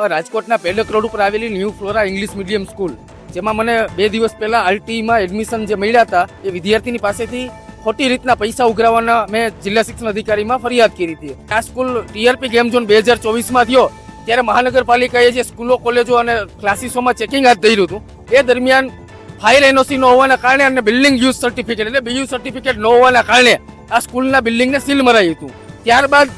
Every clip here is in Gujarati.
રાજકોટના પેડક રોડ ઉપર આવેલી new flora English medium school, જેમાં મને 2 દિવસ પહેલા આરટીમાં એડમિશન જે મળ્યા હતા એ વિદ્યાર્થીની પાસેથી ખોટી રીતના પૈસા ઉઘરાવવાના મેં જિલ્લા શિક્ષણ અધિકારીમાં ફરિયાદ કરી હતી. આ સ્કૂલ ટીઆરપી ગેમ ઝોન 2024માં થયો ત્યારે મહાનગરપાલિકાએ જે સ્કૂલો, કોલેજો અને ક્લાસીસોમાં ચેકિંગ હાથ ધર્યું હતું એ દરમિયાન ફાયર એનઓસી ન હોવાના કારણે અને બિલ્ડિંગ યુઝ સર્ટિફિકેટ એટલે બીયુ સર્ટિફિકેટ ન હોવાના કારણે આ સ્કૂલના બિલ્ડિંગને સીલ મરાયું હતું. ત્યારબાદ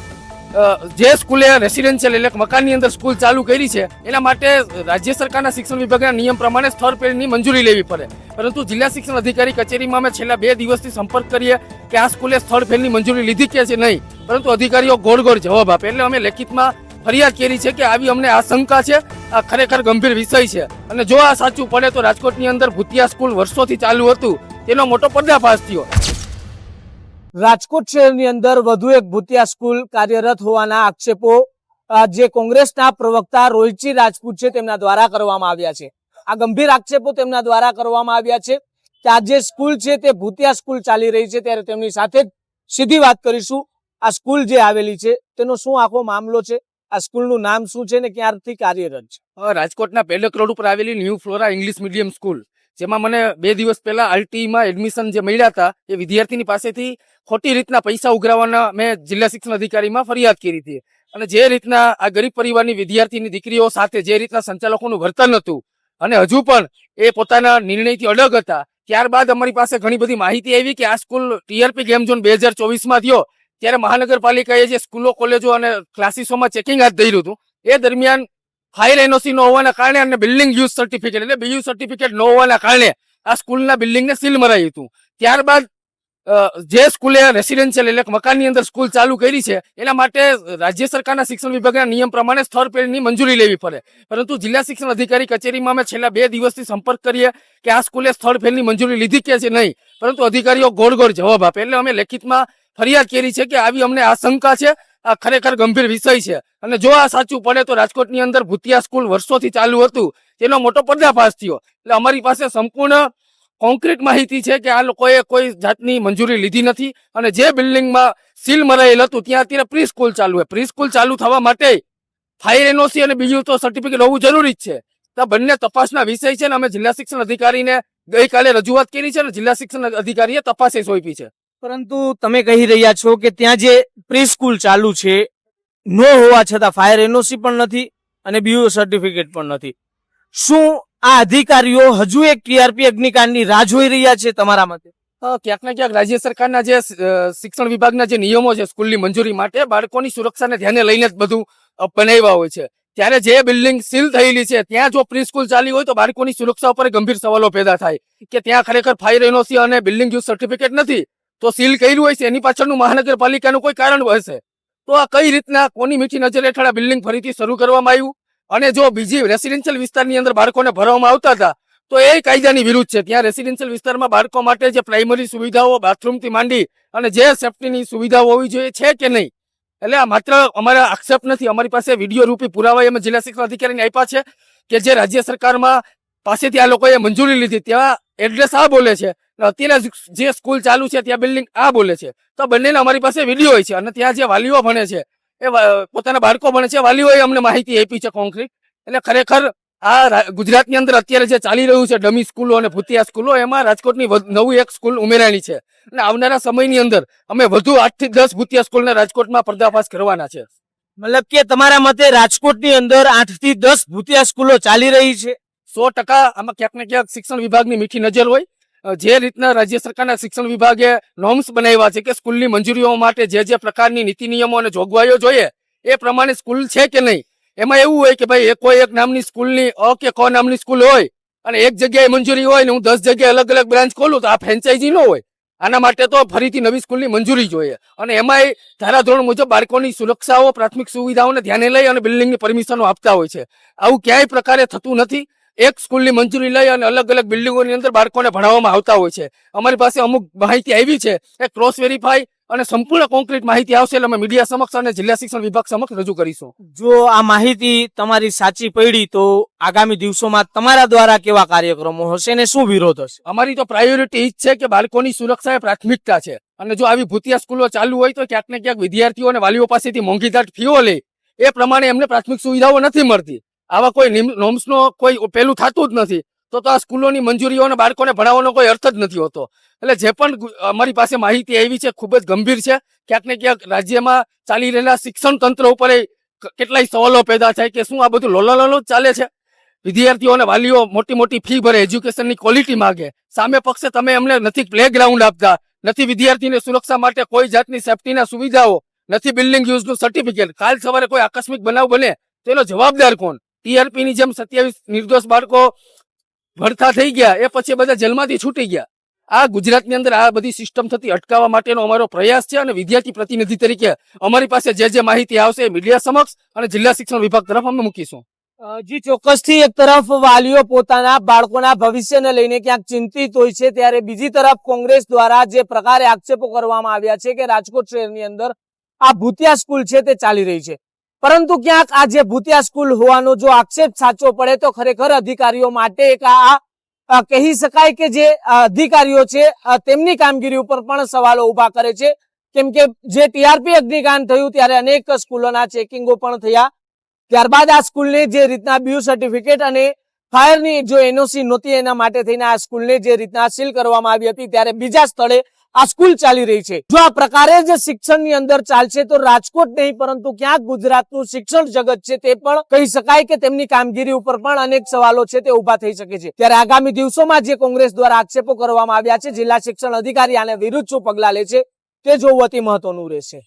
જે સ્કૂલે રેસિડેન્શિયલ એટલે મકાનની અંદર સ્કૂલ ચાલુ કરી છે એના માટે રાજ્ય સરકારના શિક્ષણ વિભાગના નિયમ પ્રમાણે સ્થળ પેરની મંજૂરી લેવી પડે, પરંતુ જિલ્લા શિક્ષણ અધિકારી કચેરીમાં અમે છેલ્લા 2 દિવસથી સંપર્ક કરીએ કે આ સ્કૂલે સ્થળ પેરની મંજૂરી લીધી કે છે નહીં, પરંતુ અધિકારીઓ ગોળ ગોળ જવાબ આપે. એટલે અમે લેખિતમાં ફરિયાદ કરી છે કે આવી અમને આશંકા છે, આ ખરેખર ગંભીર વિષય છે અને જો આ સાચું પડે તો રાજકોટની અંદર ભૂતિયા સ્કૂલ વર્ષોથી ચાલુ હતું તેનો મોટો પર્દાફાશ થયો. રાજકોટ શહેરની અંદર વધુ એક ભૂતિયા સ્કૂલ કાર્યરત હોવાના આક્ષેપો જે કોંગ્રેસના પ્રવક્તા રોહિતજી રાજપૂત છે તેમના દ્વારા કરવામાં આવ્યા છે. આ ગંભીર આક્ષેપો તેમના દ્વારા કરવામાં આવ્યા છે કે આ જે સ્કૂલ છે તે ભૂતિયા સ્કૂલ ચાલી રહી છે. ત્યારે તેમની સાથે જ સીધી વાત કરીશું. આ સ્કૂલ જે આવેલી છે તેનો શું આખો મામલો છે, આ સ્કૂલનું નામ શું છે ને ક્યારથી કાર્યરત છે? રાજકોટના પેડક રોડ ઉપર આવેલી new flora English medium school, જેમાં મને 2 દિવસ પહેલા આરટીમાં એડમિશન જે મળ્યા હતા એ વિદ્યાર્થીની પાસેથી ખોટી રીતના પૈસા ઉઘરાવવાના મેં જિલ્લા શિક્ષણ અધિકારીમાં ફરિયાદ કરી હતી. અને જે રીતના આ ગરીબ પરિવારની વિદ્યાર્થીની દીકરીઓ સાથે જે રીતના સંચાલકોનું વર્તન હતું અને હજુ પણ એ પોતાના નિર્ણયથી અડગ હતા, ત્યારબાદ અમારી પાસે ઘણી બધી માહિતી આવી કે આ સ્કૂલ ટીઆરપી ગેમ ઝોન 2024માં થયો ત્યારે મહાનગરપાલિકાએ જે સ્કૂલો, કોલેજો અને ક્લાસીસોમાં ચેકિંગ હાથ ધર્યું હતું એ દરમિયાન ફાયર એનઓસી ન હોવાના કારણે અને બિલ્ડિંગ યુઝ સર્ટિફિકેટ એટલે બીયુ સર્ટિફિકેટ ન હોવાના કારણે આ સ્કૂલના બિલ્ડિંગને સીલ મરાયું હતું. ત્યારબાદ જે સ્કૂલે રેસિડેન્શિયલ એટલે મકાનની અંદર સ્કૂલ ચાલુ કરી છે એના માટે રાજ્ય સરકારના શિક્ષણ વિભાગના નિયમ પ્રમાણે સ્થળ પેરની મંજૂરી લેવી પડે, પરંતુ જિલ્લા શિક્ષણ અધિકારી કચેરીમાં અમે છેલ્લા 2 દિવસથી સંપર્ક કરીએ કે આ સ્કૂલે સ્થળ પેરની મંજૂરી લીધી કે છે નહીં, પરંતુ અધિકારીઓ ગોળ ગોળ જવાબ આપે. એટલે અમે લેખિતમાં ફરિયાદ કરી છે કે આવી અમને આશંકા છે, આ ખરેખર ગંભીર વિષય છે અને જો આ સાચું પડે તો રાજકોટની અંદર ભૂતિયા સ્કૂલ વર્ષોથી ચાલુ હતું તેનો મોટો પર્દાફાશ થયો. એટલે અમારી પાસે સંપૂર્ણ કોન્ક્રીટ માહિતી છે કે આ લોકોએ કોઈ જાતની મંજૂરી લીધી નથી અને જે બિલ્ડિંગમાં સીલ મરાયેલ હતું ત્યાં અત્યારે પ્રી સ્કૂલ ચાલુ છે. પ્રી સ્કૂલ ચાલુ થવા માટે ફાયર એનઓસી અને બીજું તો સર્ટિફિકેટ હોવું જરૂરી જ છે. તો બંને તપાસના વિષય છે અને અમે જિલ્લા શિક્ષણ અધિકારીને ગઈકાલે રજૂઆત કરી છે અને જિલ્લા શિક્ષણ અધિકારીએ તપાસે સોંપી છે. પરંતુ તમે કહી રહ્યા છો કે ત્યાં જે પ્રી સ્કૂલ ચાલુ છે ન હોવા છતાં ફાયર એનઓસી પણ નથી અને બીયુ સર્ટિફિકેટ પણ નથી. શું આ અધિકારીઓ હજુ એક ટીઆરપી અગ્નિકાંડની રાહ જોઈ રહ્યા છે તમારા મતે? ક્યાંક ને ક્યાંક રાજ્ય સરકારના જે શિક્ષણ વિભાગના જે નિયમો છે સ્કૂલની મંજૂરી માટે બાળકોની સુરક્ષાને ધ્યાને લઈને જ બધું બનાવ્યા હોય છે. ત્યારે જે બિલ્ડિંગ સીલ થયેલી છે ત્યાં જો પ્રી સ્કૂલ ચાલી હોય તો બાળકોની સુરક્ષા ઉપર ગંભીર સવાલો પેદા થાય કે ત્યાં ખરેખર ફાયર એનઓસી અને બિલ્ડિંગ યુઝ સર્ટિફિકેટ નથી તો સીલ કર્યું હોય છે એની પાછળનું મહાનગરપાલિકાનું કોઈ કારણ હશે. તો આ કઈ રીતના કોની મીઠી નજર હેઠળ આ બિલ્ડિંગ ફરીથી શરૂ કરવામાં આવ્યું અને જો બીજી રેસિડેન્શિયલ વિસ્તારની અંદર બાળકોને ભરવામાં આવતા હતા તો એ કાયદાની વિરુદ્ધ છે. ત્યાં રેસિડેન્શિયલ વિસ્તારમાં બાળકો માટે જે પ્રાઇમરી સુવિધાઓ બાથરૂમથી માંડી અને જે સેફટીની સુવિધાઓ હોવી જોઈએ છે કે નહીં, એટલે આ માત્ર અમારા આક્ષેપ નથી, અમારી પાસે વિડીયો રૂપી પુરાવા અમે જિલ્લા શિક્ષણ અધિકારીને આપ્યા છે કે જે રાજ્ય સરકારમાં પાસેથી આ લોકોએ મંજૂરી લીધી ત્યાં એડ્રેસ આ બોલે છે, અત્યારે જે સ્કૂલ ચાલુ છે ત્યાં બિલ્ડિંગ આ બોલે છે. તો બંનેના અમારી પાસે વિડીયો હોય છે અને ત્યાં જે વાલીઓ ભણે છે એ પોતાના બાળકો ભણે છે, વાલીઓએ અમને માહિતી આપી છે કોન્ક્રીટ. એટલે ખરેખર આ ગુજરાતની અંદર અત્યારે જે ચાલી રહ્યું છે ડમી સ્કૂલો અને ભૂતિયા સ્કૂલો, એમાં રાજકોટની નવી એક સ્કૂલ ઉમેરાણી છે અને આવનારા સમયની અંદર અમે વધુ 8 થી 10 ભૂતિયા સ્કૂલને રાજકોટમાં પર્દાફાશ કરવાના છે. મતલબ કે તમારા મતે રાજકોટની અંદર 8 થી 10 ભૂતિયા સ્કૂલો ચાલી રહી છે? 100% આમાં ક્યાંક ને ક્યાંક શિક્ષણ વિભાગની મીઠી નજર હોય. જે રીતના રાજ્ય સરકારના શિક્ષણ વિભાગે નોર્મ્સ બનાવ્યા છે કે સ્કૂલની મંજૂરીઓ માટે જે પ્રકારની નીતિ નિયમો અને જોગવાઈઓ જોઈએ એ પ્રમાણે સ્કૂલ છે કે નહીં. એમાં એવું હોય કે ભાઈ કોઈ એક નામની સ્કૂલની કે ક નામની સ્કૂલ હોય અને એક જગ્યાએ મંજૂરી હોય ને હું 10 જગ્યાએ અલગ અલગ બ્રાન્ચ ખોલું તો આ ફ્રેન્ચાઇઝી ન હોય. આના માટે તો ફરીથી નવી સ્કૂલની મંજૂરી જોઈએ અને એમાંય ધારાધોરણ મુજબ બાળકોની સુરક્ષાઓ, પ્રાથમિક સુવિધાઓને ધ્યાને લઈ અને બિલ્ડિંગની પરમિશનો આપતા હોય છે. આવું ક્યાંય પ્રકારે થતું નથી. એક સ્કૂલની મંજૂરી લઈ અને અલગ અલગ બિલ્ડિંગોની અંદર બાળકોને ભણાવવામાં આવતા હોય છે. અમારી પાસે અમુક માહિતી આવી છે એ ક્રોસ વેરીફાઈ અને સંપૂર્ણ કોન્ક્રીટ માહિતી આવશે એટલે અમે મીડિયા સમક્ષ અને જિલ્લા શિક્ષણ વિભાગ સમક્ષ રજૂ કરીશું. જો આ માહિતી તમારી સાચી પડી તો આગામી દિવસોમાં તમારા દ્વારા કેવા કાર્યક્રમો હશે ને શું વિરોધ હશે? અમારી તો પ્રાયોરિટી જ છે કે બાળકોની સુરક્ષા એ પ્રાથમિકતા છે અને જો આવી ભૂતિયા સ્કૂલો ચાલુ હોય તો ક્યાંક ને ક્યાંક વિદ્યાર્થીઓ અને વાલીઓ પાસેથી મોંઘીદાટ ફીઓ લે એ પ્રમાણે એમને પ્રાથમિક સુવિધાઓ નથી મળતી. આવા કોઈ નોર્મ્સનો કોઈ પેલું થતું જ નથી, તો આ સ્કૂલોની મંજૂરીઓ અને બાળકોને ભણાવવાનો કોઈ અર્થ જ નથી હોતો. એટલે જે પણ અમારી પાસે માહિતી આવી છે ખૂબ જ ગંભીર છે. ક્યાંક ને ક્યાંક રાજ્યમાં ચાલી રહેલા શિક્ષણ તંત્ર ઉપર કેટલાય સવાલો પેદા થાય કે શું આ બધું લોલાલોલો જ ચાલે છે. વિદ્યાર્થીઓ અને વાલીઓ મોટી મોટી ફી ભરે, એજ્યુકેશનની ક્વોલિટી માંગે, સામે પક્ષે તમે અમને નથી પ્લેગ્રાઉન્ડ આપતા, નથી વિદ્યાર્થીને સુરક્ષા માટે કોઈ જાતની સેફટીના સુવિધાઓ, નથી બિલ્ડિંગ યુઝનું સર્ટિફિકેટ. કાલ સવારે કોઈ આકસ્મિક બનાવ બને તો એનો જવાબદાર કોણ? ટીઆરપી ની જેમ 27 નિર્દોષ બાળકો ભરતા થઈ ગયા, એ પછી બધા જેલમાંથી છૂટી ગયા. આ ગુજરાતની અંદર આ બધી સિસ્ટમ થતી અટકાવવા માટેનો અમારો પ્રયાસ છે અને વિદ્યાર્થી પ્રતિનિધિ તરીકે અમારી પાસે જે માહિતી આવશે એ મીડિયા સમક્ષ અને જિલ્લા શિક્ષણ વિભાગ તરફ અમે મૂકીશું. જી ચોક્કસથી એક તરફ વાલીઓ પોતાના બાળકોના ભવિષ્યને લઈને ક્યાંક ચિંતિત હોય છે, ત્યારે બીજી તરફ કોંગ્રેસ દ્વારા જે પ્રકારે આક્ષેપો કરવામાં આવ્યા છે કે રાજકોટ શહેરની અંદર આ ભૂતિયા સ્કૂલ છે તે ચાલી રહી છે, પરંતુ ક્યાંક આ જે ભૂતિયા સ્કૂલ હોવાનો જો આક્ષેપ સાચો પડે તો ખરેખર અધિકારીઓ માટે એક આ કહી શકાય કે જે અધિકારીઓ છે તેમની કામગીરી ઉપર પણ સવાલો ઉભા કરે છે. કેમ કે જે ટીઆરપી અગ્નિકાંડ થયું ત્યારે અનેક સ્કૂલોના ચેકિંગો પણ થયા, ત્યારબાદ આ સ્કૂલને જે રીતના બીયુ સર્ટિફિકેટ અને ફાયરની જો એનઓસી નહોતી એના માટે થઈને આ સ્કૂલને જે રીતના સીલ કરવામાં આવી હતી, ત્યારે બીજા સ્થળે આ સ્કૂલ ચાલી રહી છે. જો આ પ્રકારે જ શિક્ષણની અંદર ચાલશે તો રાજકોટ નહીં પરંતુ ક્યાંક ગુજરાતનું શિક્ષણ જગત છે તે પણ કહી શકાય કે તેમની કામગીરી ઉપર પણ અનેક સવાલો છે તે ઉભા થઈ શકે છે. ત્યારે આગામી દિવસોમાં જે કોંગ્રેસ દ્વારા આક્ષેપો કરવામાં આવ્યા છે, જિલ્લા શિક્ષણ અધિકારી આને વિરુદ્ધ શું પગલા લે છે તે જોવું અતિ મહત્વનું રહેશે.